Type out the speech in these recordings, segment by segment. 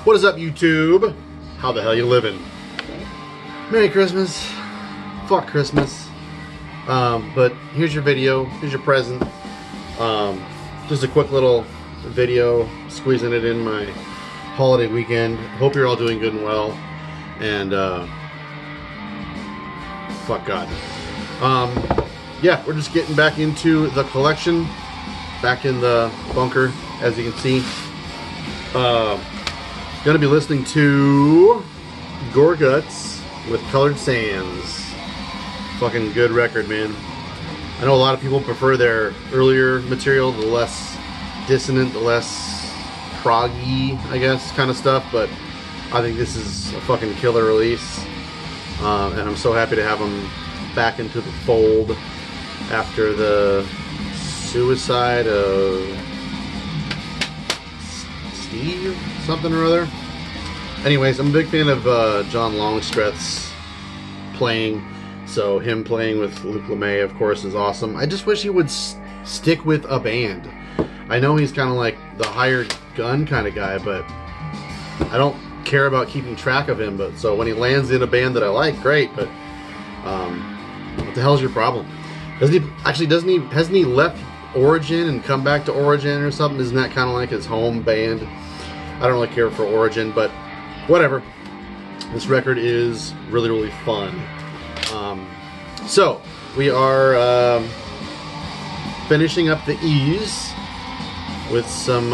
What is up, YouTube? How the hell you living? Merry Christmas. Fuck Christmas. But here's your video. Here's your present. Just a quick little video, squeezing it in my holiday weekend. Hope you're all doing good and well. And fuck God. Yeah, we're just getting back into the collection. Back in the bunker, as you can see. Gonna be listening to Gore Guts with Colored Sands. Fucking good record, man. I know a lot of people prefer their earlier material, the less dissonant, the less proggy, I guess, kind of stuff, but I think this is a fucking killer release. And I'm so happy to have them back into the fold after the suicide of Steve something or other. Anyways, I'm a big fan of John Longstreth's playing, so him playing with Luke LeMay, of course, is awesome. I just wish he would stick with a band. I know he's kind of like the hired gun kind of guy, but I don't care about keeping track of him. But so when he lands in a band that I like, great. But what the hell's your problem? Hasn't he left Origin and come back to Origin or something? Isn't that kind of like his home band? I don't really care for Origin, but whatever. This record is really, really fun. So we are finishing up the E's with some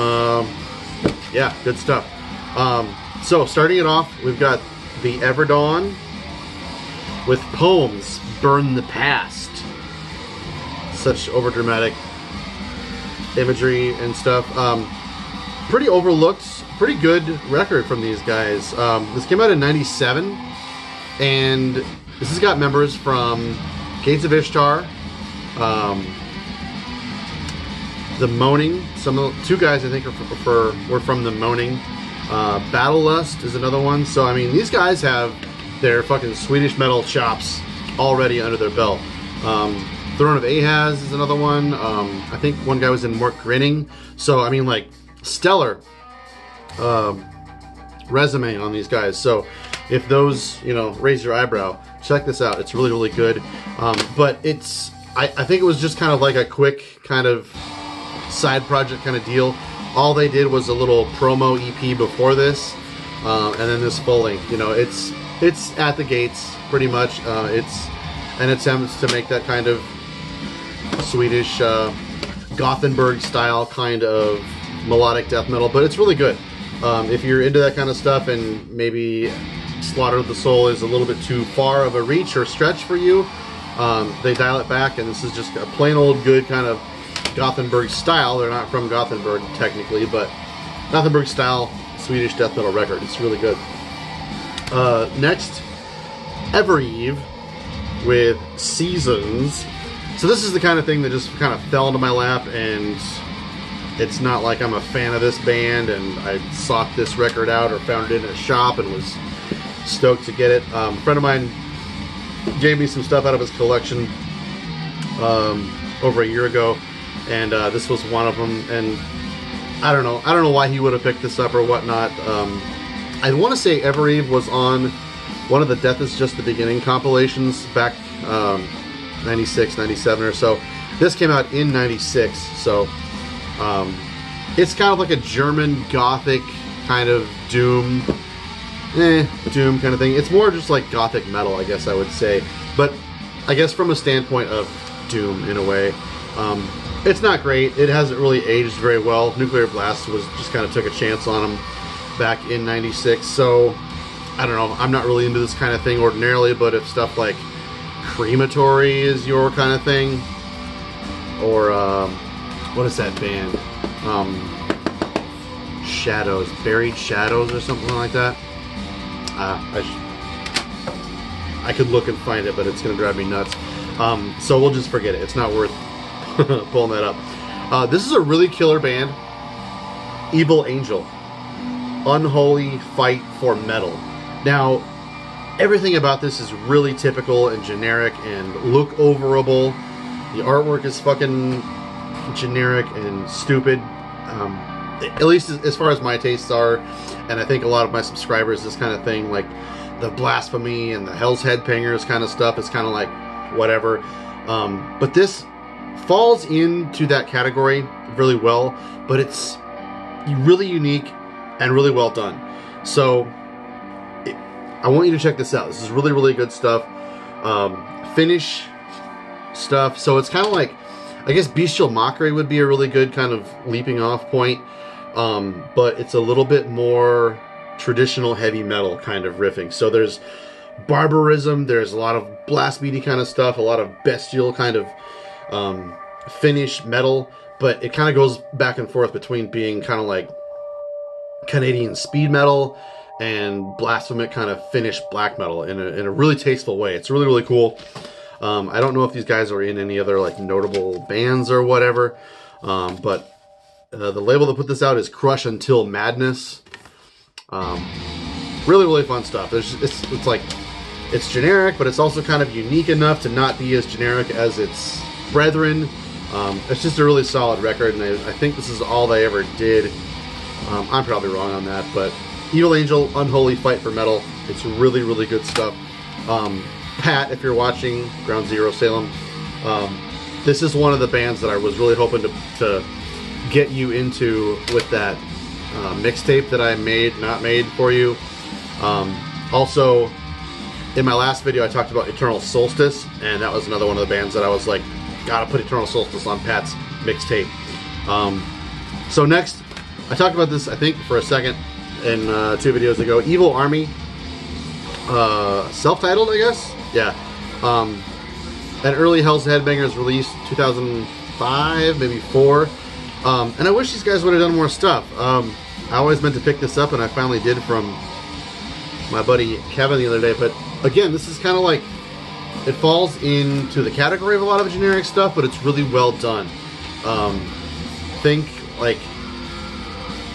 yeah, good stuff. So starting it off, we've got the Everdawn with Poems Burn the Past. Such overdramatic imagery and stuff. Pretty overlooked, pretty good record from these guys. This came out in '97, and this has got members from Gates of Ishtar, The Moaning. Two guys I think were from The Moaning. Battle Lust is another one. So I mean, these guys have their fucking Swedish metal chops already under their belt. Throne of Ahaz is another one. I think one guy was in Mort Grinning. So I mean, like, stellar resume on these guys. So if those, you know, raise your eyebrow, check this out. It's really, really good. But it's, I think it was just kind of like a quick kind of side project kind of deal. All they did was a little promo EP before this, and then this full length. You know, it's at the gates pretty much. It's an attempt to make that kind of Swedish Gothenburg style kind of melodic death metal, but it's really good. If you're into that kind of stuff and maybe Slaughter of the Soul is a little bit too far of a reach or stretch for you, they dial it back, and this is just a plain old good kind of Gothenburg style. They're not from Gothenburg technically, but Gothenburg style Swedish death metal record. It's really good. Next, Evereve with Seasons. So this is the kind of thing that just kind of fell into my lap, and it's not like I'm a fan of this band and I sought this record out or found it in a shop and was stoked to get it. A friend of mine gave me some stuff out of his collection over a year ago, and this was one of them. And I don't know why he would have picked this up or whatnot. I want to say Evereve was on one of the Death Is Just the Beginning compilations back 96, 97 or so. This came out in 96, so it's kind of like a German gothic kind of doom kind of thing. It's more just like gothic metal, I guess I would say, but I guess from a standpoint of doom in a way. It's not great. It hasn't really aged very well. Nuclear Blast was just kind of took a chance on him back in 96, so I don't know. I'm not really into this kind of thing ordinarily, but if stuff like Crematory is your kind of thing, or what is that band? Shadows, Buried Shadows or something like that. I could look and find it, but it's going to drive me nuts. So we'll just forget it. It's not worth pulling that up. This is a really killer band. Evil Angel. Unholy Fight for Metal. Now, everything about this is really typical and generic and look overable. The artwork is fucking generic and stupid. at least as far as my tastes are, and I think a lot of my subscribers, this kind of thing, like the Blasphemy and the Hell's Headbangers kind of stuff, is kind of like whatever. But this falls into that category really well, but it's really unique and really well done. So I want you to check this out. This is really, really good stuff. Finnish stuff. So it's kind of like, I guess Bestial Mockery would be a really good kind of leaping off point. But it's a little bit more traditional heavy metal kind of riffing. So there's barbarism, there's a lot of blast beaty kind of stuff, a lot of bestial kind of Finnish metal, but it kind of goes back and forth between being kind of like Canadian speed metal and blasphemic kind of Finnish black metal in a really tasteful way. It's really, really cool. I don't know if these guys are in any other like notable bands or whatever, but the label that put this out is Crush Until Madness. Really, really fun stuff. It's like, it's generic, but it's also kind of unique enough to not be as generic as its brethren. It's just a really solid record, and I think this is all they ever did. I'm probably wrong on that, but Evil Angel, Unholy Fight for Metal. It's really, really good stuff. Pat, if you're watching, Ground Zero Salem, this is one of the bands that I was really hoping to get you into with that mixtape that I not made for you. Also, in my last video I talked about Eternal Solstice, and that was another one of the bands that I was like, gotta put Eternal Solstice on Pat's mixtape. So next, I talked about this I think for a second in 2 videos ago. Evil Army, self-titled, I guess. Yeah. An early Hell's Headbangers released 2005, maybe 4. And I wish these guys would have done more stuff. I always meant to pick this up, and I finally did from my buddy Kevin the other day. But again, this is kind of like, it falls into the category of a lot of generic stuff, but it's really well done. Think like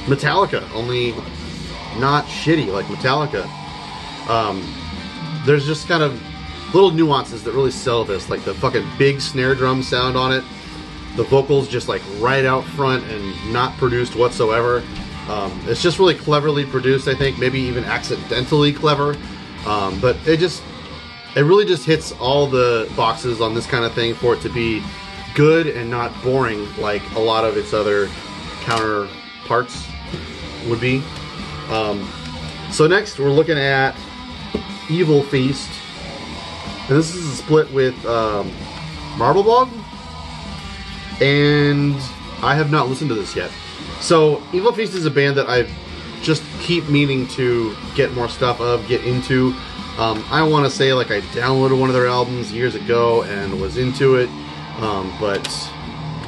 Metallica, only not shitty like Metallica. There's just kind of little nuances that really sell this, like the fucking big snare drum sound on it. The vocals just like right out front and not produced whatsoever. It's just really cleverly produced, I think, maybe even accidentally clever. But it really just hits all the boxes on this kind of thing for it to be good and not boring like a lot of its other counterparts would be. So next we're looking at Evil Feast. And this is a split with Marble Bog. And I have not listened to this yet. So Evil Feast is a band that I just keep meaning to get more stuff of, get into. I want to say like I downloaded one of their albums years ago and was into it, but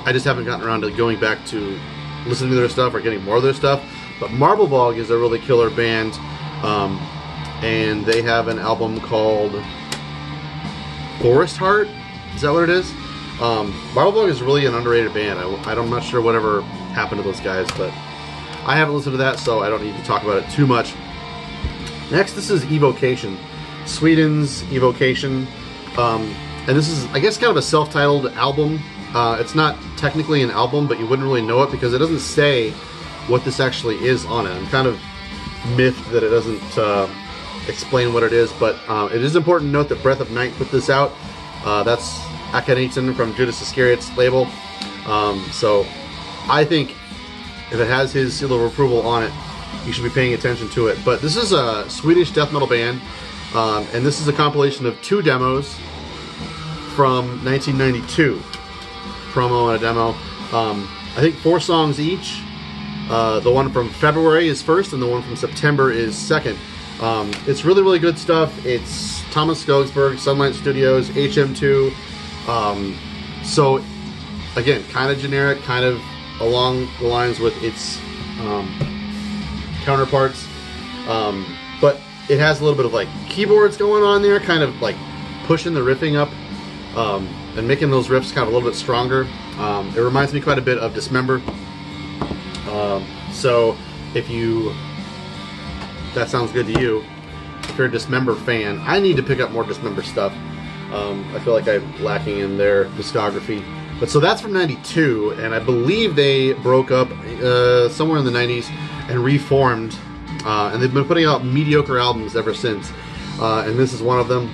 I just haven't gotten around to going back to listening to their stuff or getting more of their stuff. But Marble Bog is a really killer band, and they have an album called Forest Heart. Is that what it is? Marble Bog is really an underrated band. I'm not sure whatever happened to those guys, but I haven't listened to that, so I don't need to talk about it too much. Next, this is Evocation, Sweden's Evocation, and this is, I guess, kind of a self-titled album. It's not technically an album, but you wouldn't really know it because it doesn't say what this actually is on it. I'm kind of miffed that it doesn't explain what it is, but it is important to note that Breath of Night put this out. That's Akhenaten from Judas Iscariot's label. So I think if it has his seal of approval on it, you should be paying attention to it. But this is a Swedish death metal band, and this is a compilation of 2 demos from 1992. Promo and a demo. I think 4 songs each. The one from February is first, and the one from September is second. It's really, really good stuff. It's Thomas Skogsberg, Sunlight Studios, HM2. So, again, kind of generic, kind of along the lines with its counterparts. But it has a little bit of like keyboards going on there, kind of like pushing the riffing up and making those riffs kind of a little bit stronger. It reminds me quite a bit of Dismember. So if that sounds good to you, if you're a Dismember fan, I need to pick up more Dismember stuff. I feel like I'm lacking in their discography. But so that's from '92, and I believe they broke up somewhere in the '90s and reformed, and they've been putting out mediocre albums ever since. And this is one of them.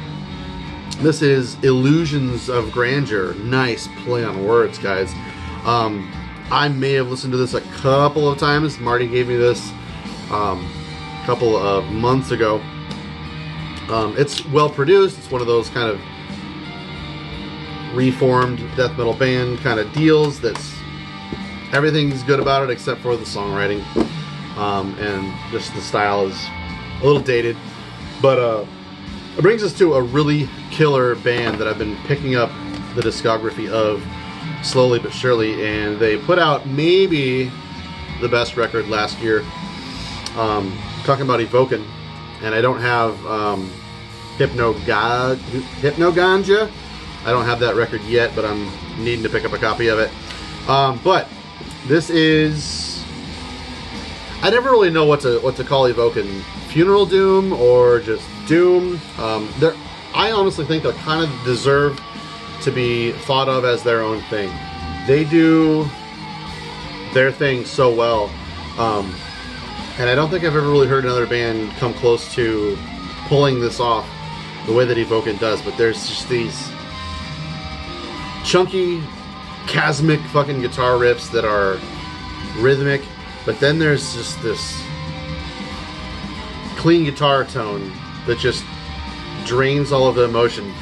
This is Illusions of Grandeur. Nice play on words, guys. I may have listened to this a couple of times. Marty gave me this a couple of months ago. It's well produced. It's one of those kind of reformed death metal band kind of deals that's everything's good about it except for the songwriting, and just the style is a little dated, but it brings us to a really killer band that I've been picking up the discography of slowly but surely, and they put out maybe the best record last year, talking about Evoken, and I don't have Hypnoganja. I don't have that record yet, but I'm needing to pick up a copy of it. But this is, I never really know what to call Evoken. Funeral Doom or just Doom. I honestly think they kind of deserve to be thought of as their own thing. They do their thing so well, and I don't think I've ever really heard another band come close to pulling this off the way that Evoken does. But there's just these chunky, chasmic fucking guitar riffs that are rhythmic, but then there's just this clean guitar tone that just drains all of the emotion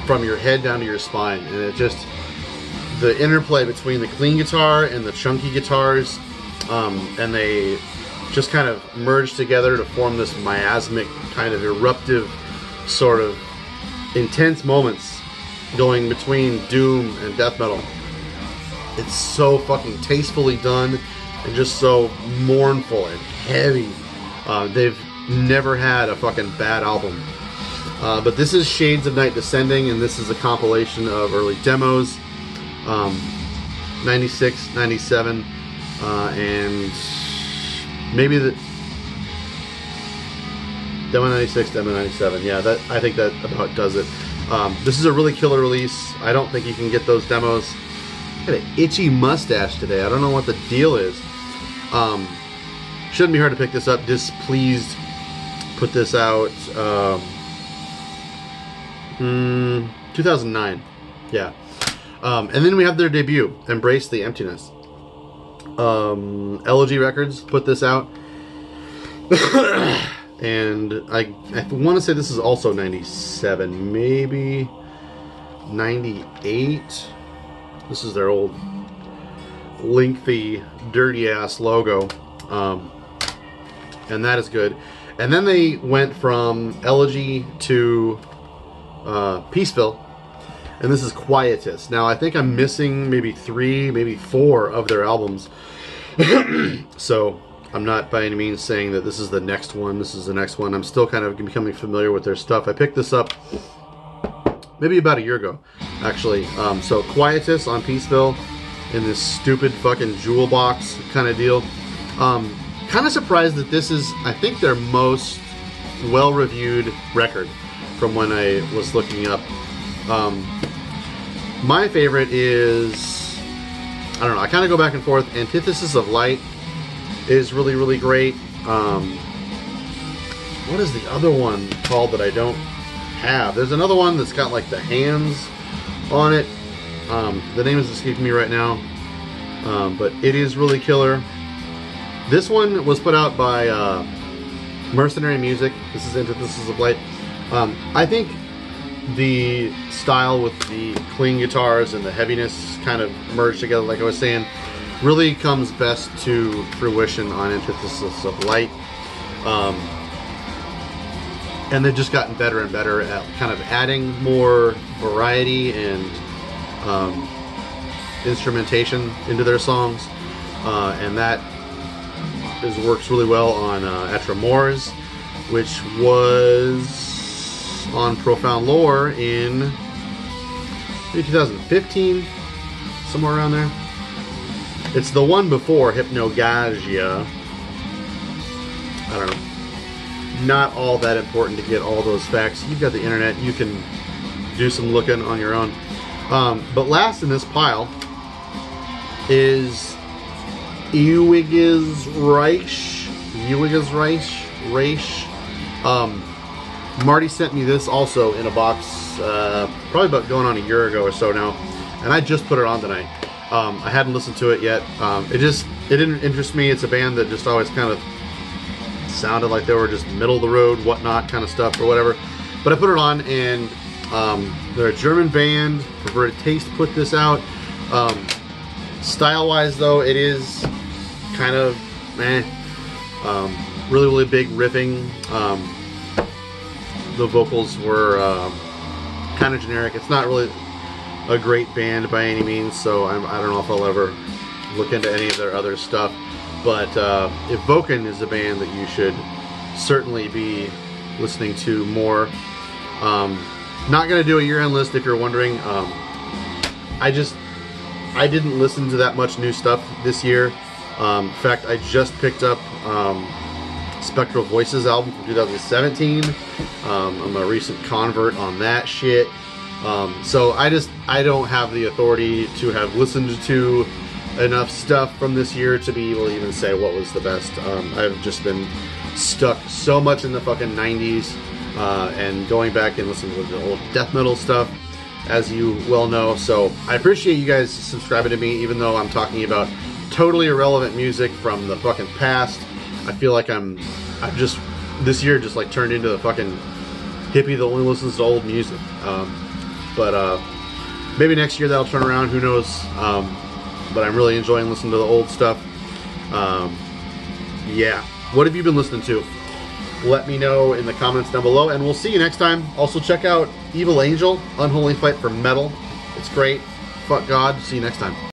from your head down to your spine, and it just, the interplay between the clean guitar and the chunky guitars, and they just kind of merge together to form this miasmic kind of eruptive sort of intense moments going between doom and death metal. It's so fucking tastefully done and just so mournful and heavy. They've never had a fucking bad album. But this is Shades of Night Descending, and this is a compilation of early demos, 96, 97, and maybe the demo 96, demo 97. Yeah, that, I think that about does it. This is a really killer release. I don't think you can get those demos. I got an itchy mustache today. I don't know what the deal is. Shouldn't be hard to pick this up. Displeased put this out 2009. Yeah. And then we have their debut, Embrace the Emptiness. Elegy Records put this out. And I want to say this is also 97, maybe 98. This is their old lengthy, dirty-ass logo. And that is good. And then they went from Elegy to Peaceville. And this is Quietus. Now, I think I'm missing maybe 3, maybe 4 of their albums. So I'm not by any means saying that this is the next one. This is the next one. I'm still kind of becoming familiar with their stuff. I picked this up maybe about a year ago, actually. So Quietus on Peaceville in this stupid fucking jewel box kind of deal. Kind of surprised that this is, I think, their most well-reviewed record from when I was looking up. My favorite is, I don't know, I kind of go back and forth. Antithesis of Light is really, really great. What is the other one called that I don't have? There's another one that's got like the hands on it. The name is escaping me right now, but it is really killer. This one was put out by Mercenary Music. This is Antithesis of Light. I think the style with the clean guitars and the heaviness kind of merged together, like I was saying, really comes best to fruition on Antithesis of Light. And they've just gotten better and better at kind of adding more variety and instrumentation into their songs. And that works really well on Atramores, which was on Profound Lore in maybe 2015, somewhere around there. It's the one before Hypnogagia. I don't know. Not all that important to get all those facts. You've got the internet. You can do some looking on your own. But last in this pile is Ewiges Reich. Marty sent me this also in a box, probably about going on a year ago or so now, and I just put it on tonight. I hadn't listened to it yet. It didn't interest me. It's a band that just always kind of sounded like they were just middle of the road, whatnot kind of stuff or whatever. But I put it on, and they're a German band. Perverted Taste put this out. Style-wise, though, it is kind of really, really big riffing. The vocals were kind of generic. It's not really a great band by any means, so I don't know if I'll ever look into any of their other stuff. But if Voken is a band that you should certainly be listening to more. Not going to do a year-end list if you're wondering. I didn't listen to that much new stuff this year. In fact, I just picked up Spectral Voices album from 2017. I'm a recent convert on that shit. So I don't have the authority to have listened to enough stuff from this year to be able to even say what was the best. I've just been stuck so much in the fucking 90s and going back and listening to the old death metal stuff, as you well know. So I appreciate you guys subscribing to me, even though I'm talking about totally irrelevant music from the fucking past. I feel like I've just this year just like turned into the fucking hippie that only listens to old music. But maybe next year that'll turn around, who knows. But I'm really enjoying listening to the old stuff. Yeah, what have you been listening to? Let me know in the comments down below, and we'll see you next time. Also check out Evil Angel, Unholy Fight for Metal. It's great. Fuck God. See you next time.